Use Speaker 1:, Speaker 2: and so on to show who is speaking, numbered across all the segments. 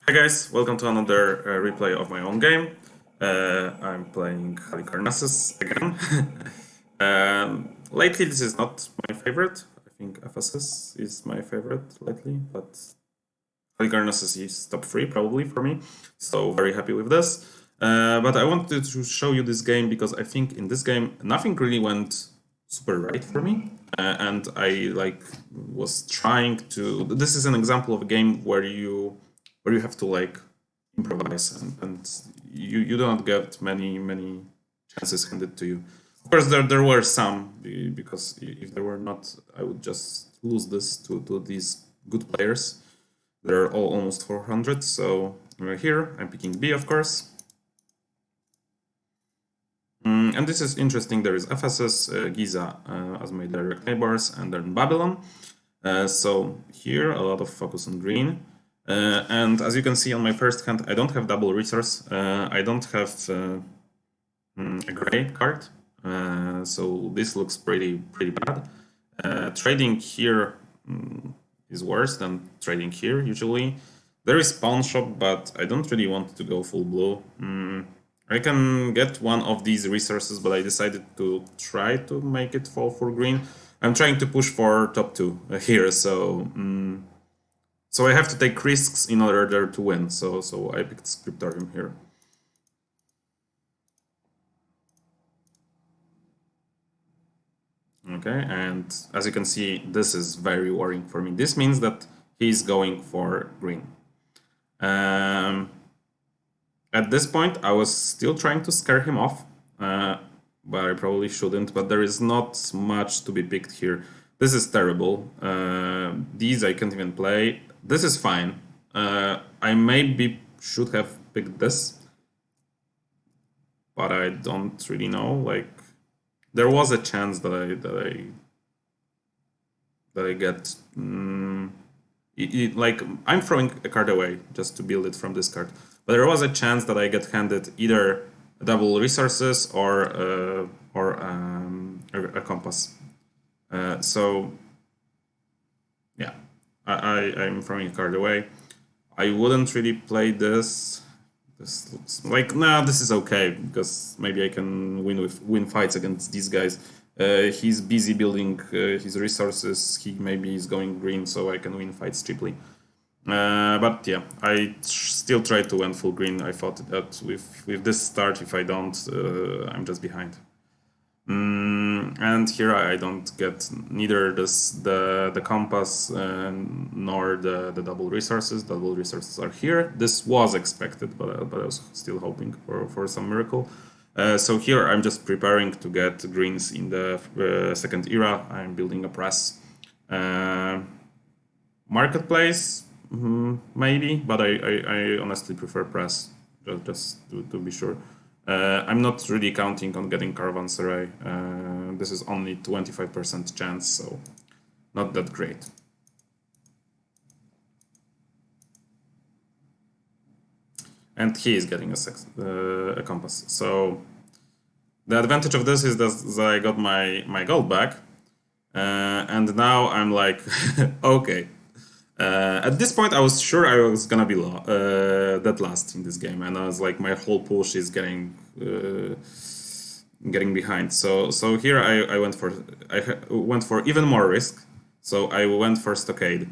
Speaker 1: Hi guys, welcome to another replay of my own game. I'm playing Halicarnassus again. Lately this is not my favorite. I think FSS is my favorite lately, but Halicarnassus is top 3 probably for me, so very happy with this. But I wanted to show you this game because I think in this game nothing really went super right for me. And I was trying to. This is an example of a game where you have to improvise and you don't get many chances handed to you. Of course, there were some because if there were not, I would just lose this to these good players. They're all almost 400. So here I'm picking B, of course. And this is interesting. There is Ephesus, Giza as my direct neighbors, and then Babylon. So here a lot of focus on green. And as you can see on my first hand, I don't have double resource. I don't have a gray card. So this looks pretty bad. Trading here is worse than trading here usually. There is pawn shop, but I don't really want to go full blue. I can get one of these resources, but I decided to try to make it fall for green. I'm trying to push for top 2 here, so so I have to take risks in order to win. So I picked Scriptorium here. Okay, and as you can see, this is very worrying for me. This means that he's going for green. At this point, I was still trying to scare him off, but I probably shouldn't. But there is not much to be picked here. This is terrible. These I can't even play. This is fine. I maybe should have picked this, but I don't really know. Like, there was a chance that I get. Like, I'm throwing a card away just to build it from this card. But there was a chance that I get handed either double resources or a compass. So yeah, I'm throwing a card away. I wouldn't really play this. This looks like this is okay because maybe I can win fights against these guys. He's busy building his resources. He maybe is going green, so I can win fights cheaply. But yeah, I still try to win full green. I thought that with this start, if I don't, I'm just behind. And here I don't get neither the compass nor the double resources. Double resources are here. This was expected, but I was still hoping for some miracle. So here I'm just preparing to get greens in the second era. I'm building a press. Marketplace, maybe, but I honestly prefer press, just to be sure. I'm not really counting on getting Caravanserai. This is only 25% chance, so not that great. And he is getting a compass. So the advantage of this is that I got my gold back. And now I'm like, okay. At this point, I was sure I was gonna be dead last in this game, and I was like, my whole push is getting behind. So here I went for even more risk. So I went for Stockade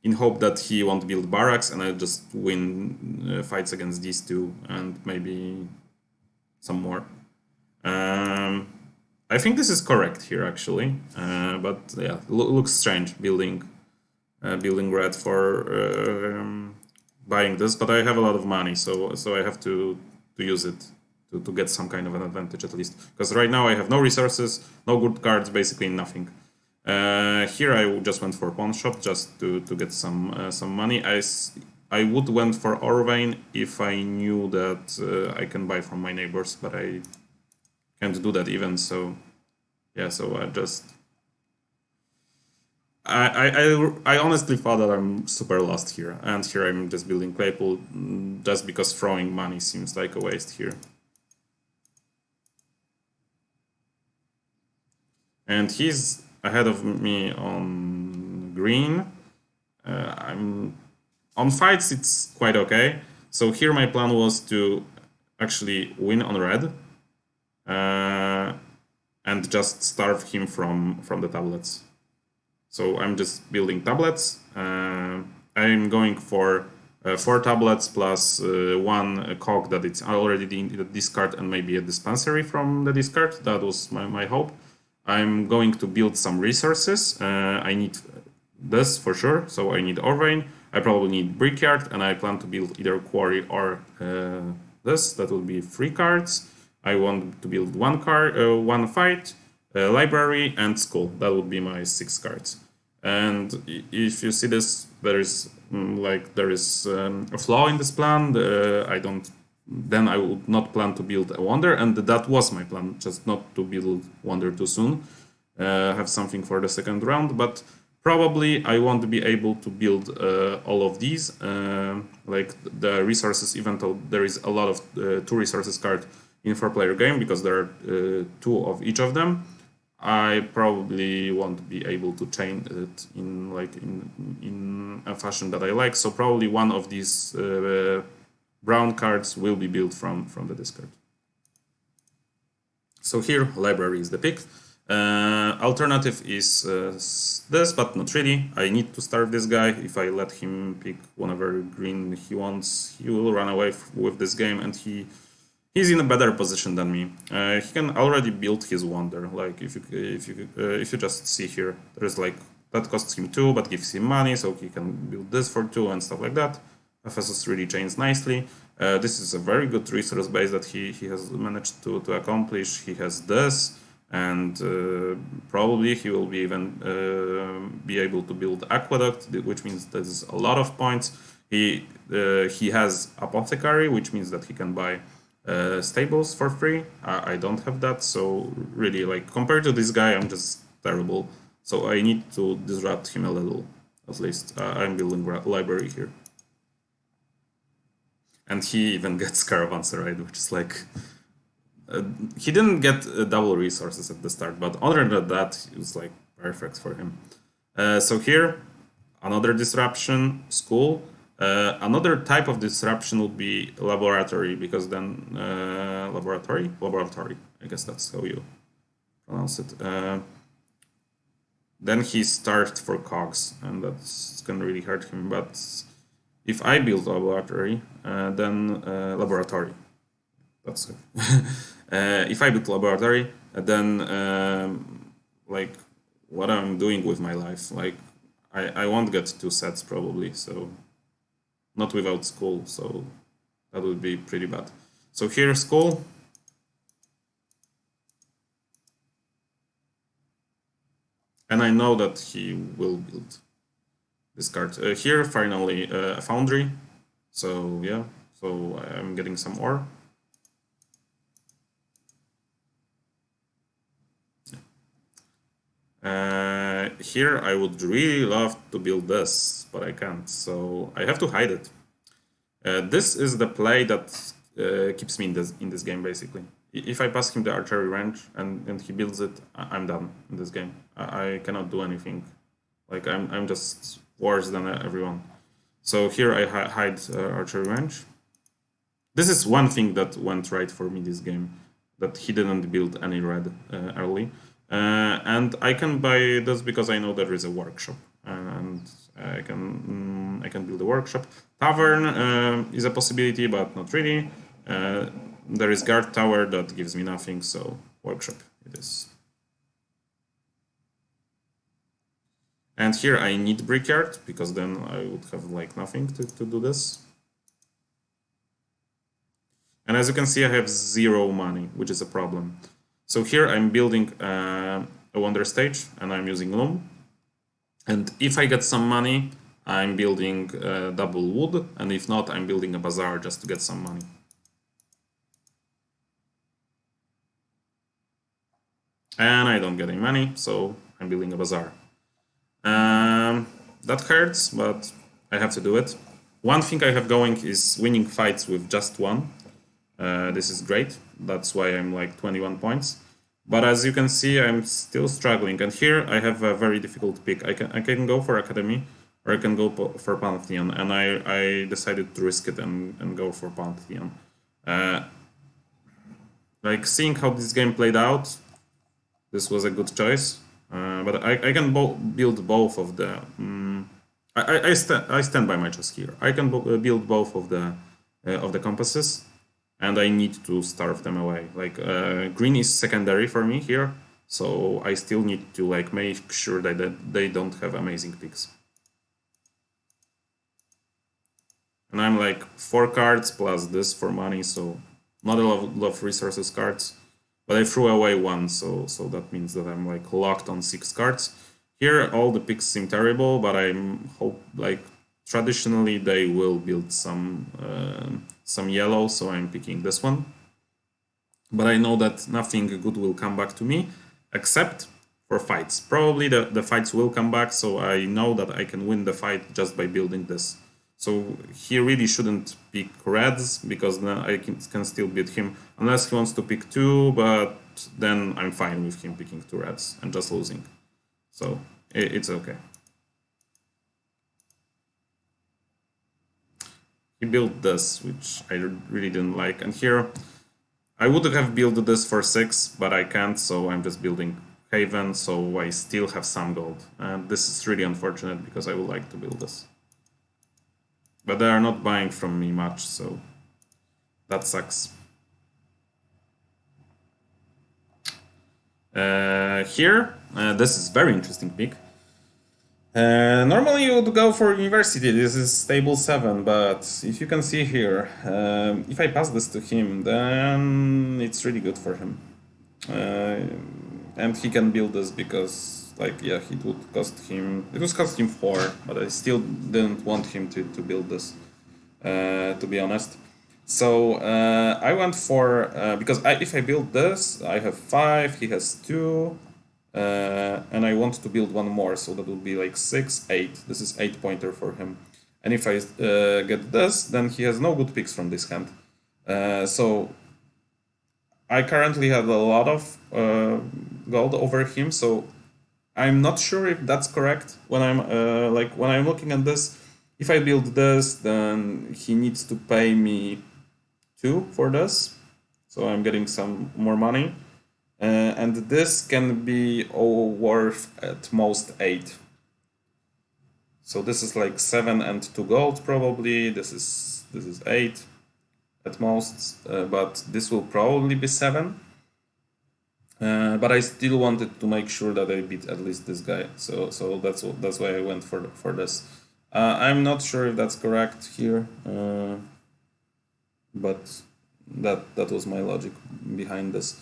Speaker 1: in hope that he won't build barracks, and I just win fights against these two and maybe some more. I think this is correct here actually, but yeah, looks strange building red for buying this, but I have a lot of money, so I have to use it to get some kind of an advantage at least. Because right now I have no resources, no good cards, basically nothing. Here I just went for pawn shop just to get some money. I would went for Orvain if I knew that I can buy from my neighbors, but I can't do that even. So yeah, so I just I honestly thought that I'm super lost here, and here I'm just building Claypool just because throwing money seems like a waste here. And he's ahead of me on green. I'm On fights, it's quite okay. So here my plan was to actually win on red and just starve him from the tablets. So I'm just building tablets. I'm going for 4 tablets plus 1 cog that it's already in the discard and maybe a dispensary from the discard. That was my hope. I'm going to build some resources. I need this for sure. So I need ore vein. I probably need brickyard, and I plan to build either quarry or this. That will be 3 cards. I want to build 1 card, 1 fight, library, and school. That would be my 6 cards. And if you see this, there is a flaw in this plan. Then I would not plan to build a wonder, and that was my plan, just not to build wonder too soon. Have something for the second round, but probably I won't be able to build all of these, like the resources, even though there is a lot of 2 resources card in 4-player game, because there are 2 of each of them. I probably won't be able to chain it in a fashion that I like. So probably one of these brown cards will be built from the discard. So here library is the pick. Alternative is this, but not really. I need to starve this guy. If I let him pick whatever green he wants, he will run away with this game, and he's in a better position than me. He can already build his wonder. Like if you just see here, there's like that costs him 2 but gives him money, so he can build this for 2 and stuff like that. FSS really chains nicely. This is a very good resource base that he has managed to accomplish. He has this, and probably he will be even be able to build aqueduct, which means there's a lot of points. He has apothecary, which means that he can buy stables for free. I don't have that, so really, like, compared to this guy, I'm just terrible. So I need to disrupt him a little, at least. I'm building library here. And he even gets Caravanserai, which is like... he didn't get double resources at the start, but other than that, it was like perfect for him. So here, another disruption, school. Another type of disruption would be laboratory, because then laboratory, I guess that's how you pronounce it. Then he starts for cogs, and that's gonna really hurt him. But if I build laboratory, then laboratory, that's it. If I build laboratory, then like what I'm doing with my life, like I won't get 2 sets probably, so. Not without school, so that would be pretty bad. So here, school. And I know that he will build this card. Here, finally, a foundry. So yeah, so I'm getting some ore. Here I would really love to build this, but I can't, so I have to hide it. This is the play that keeps me in this game, basically. If I pass him the archery range and he builds it, I'm done in this game. I cannot do anything. Like, I'm just worse than everyone. So here I hide archery range. This is one thing that went right for me this game, that he didn't build any red early. And I can buy this because I know there is a workshop, and I can build a workshop. Tavern is a possibility, but not really. There is guard tower that gives me nothing, so workshop it is. And here I need brickyard, because then I would have like nothing to do this. And as you can see, I have 0 money, which is a problem. So here I'm building a wonder stage, and I'm using loom. And if I get some money, I'm building double wood, and if not, I'm building a bazaar just to get some money. And I don't get any money, so I'm building a bazaar. That hurts, but I have to do it. One thing I have going is winning fights with just 1. This is great. That's why I'm like 21 points. But as you can see, I'm still struggling. And here I have a very difficult pick. I can go for Academy, or I can go for Pantheon, and I decided to risk it and go for Pantheon. Like, seeing how this game played out, this was a good choice. But I can build both of the. I stand by my choice here. I can build both of the compasses, and I need to starve them away. Like, green is secondary for me here, so I still need to like make sure that they don't have amazing picks. And I'm like 4 cards plus this for money, so not a lot of resources cards. But I threw away 1, so that means that I'm like locked on 6 cards. Here all the picks seem terrible, but I'm hope like traditionally they will build some yellow, so I'm picking this one. But I know that nothing good will come back to me, except for fights. Probably the fights will come back, so I know that I can win the fight just by building this. So he really shouldn't pick reds, because then I can still beat him, unless he wants to pick 2, but then I'm fine with him picking 2 reds and just losing. So it's okay. He built this, which I really didn't like, and here I would have built this for 6, but I can't, so I'm just building Haven, so I still have some gold. And this is really unfortunate, because I would like to build this. But they are not buying from me much, so that sucks. Here, this is very interesting pick. Normally you would go for University, this is stable 7, but if you can see here, if I pass this to him, then it's really good for him. And he can build this because, like, yeah, it would cost him 4, but I still didn't want him to build this, to be honest. So I went for, because if I build this, I have 5, he has 2, and I want to build 1 more, so that would be like 6, 8. This is 8 pointer for him. And if I get this, then he has no good picks from this hand. So I currently have a lot of gold over him, so I'm not sure if that's correct. When I'm looking at this, if I build this, then he needs to pay me 2 for this, so I'm getting some more money. And this can be worth at most 8. So this is like 7 and 2 gold probably. This is 8 at most, but this will probably be 7. But I still wanted to make sure that I beat at least this guy. So that's why I went for this. I'm not sure if that's correct here, but that was my logic behind this.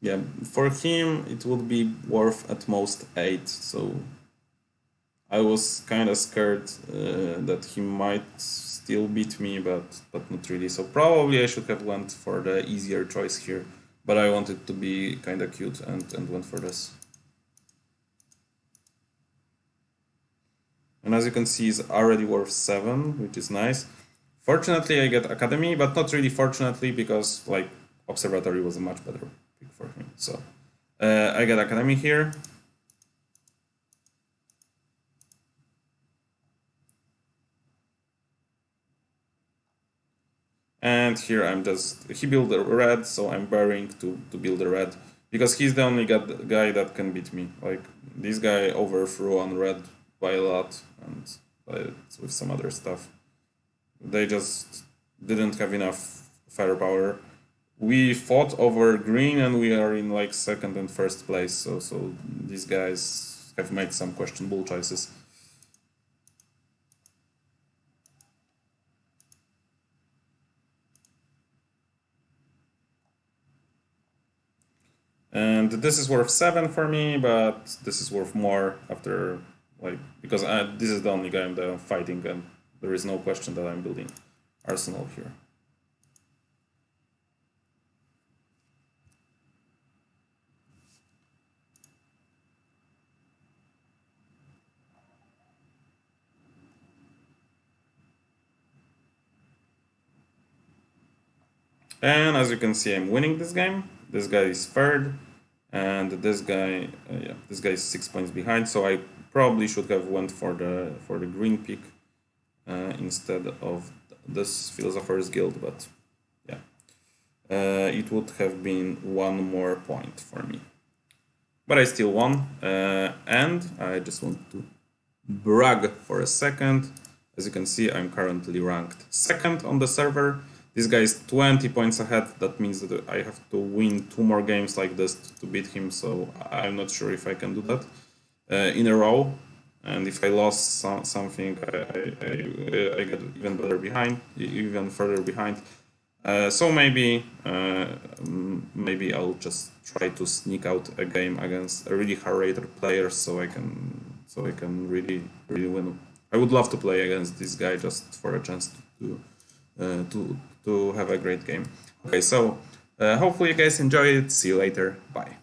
Speaker 1: Yeah, for him it would be worth at most 8, so I was kind of scared that he might still beat me, but not really. So probably I should have went for the easier choice here, but I wanted to be kind of cute and went for this. And as you can see, it's already worth 7, which is nice. Fortunately, I get Academy, but not really fortunately, because like Observatory was a much better pick for him. So I get Academy here. And here I'm he built a red, so I'm burying to build a red, because he's the only guy that can beat me. Like, this guy overthrew on red by a lot, and with some other stuff. They just didn't have enough firepower. We fought over green, and we are in like 2nd and 1st place, so these guys have made some questionable choices. And this is worth 7 for me, but this is worth more after, like, because this is the only guy I'm fighting, and there is no question that I'm building Arsenal here. And as you can see, I'm winning this game. This guy is 3rd. and this guy, yeah, this guy is 6 points behind. So I probably should have went for the green pick instead of this Philosopher's Guild, but yeah, it would have been 1 more point for me. But I still won, and I just want to brag for a second. As you can see, I'm currently ranked 2nd on the server. This guy is 20 points ahead. That means that I have to win 2 more games like this to beat him, so I'm not sure if I can do that in a row. And if I lost something, I get even further behind. So maybe I'll just try to sneak out a game against a really hard-rated player, so I can really win. I would love to play against this guy just for a chance to have a great game. Okay, so hopefully you guys enjoy it. See you later. Bye.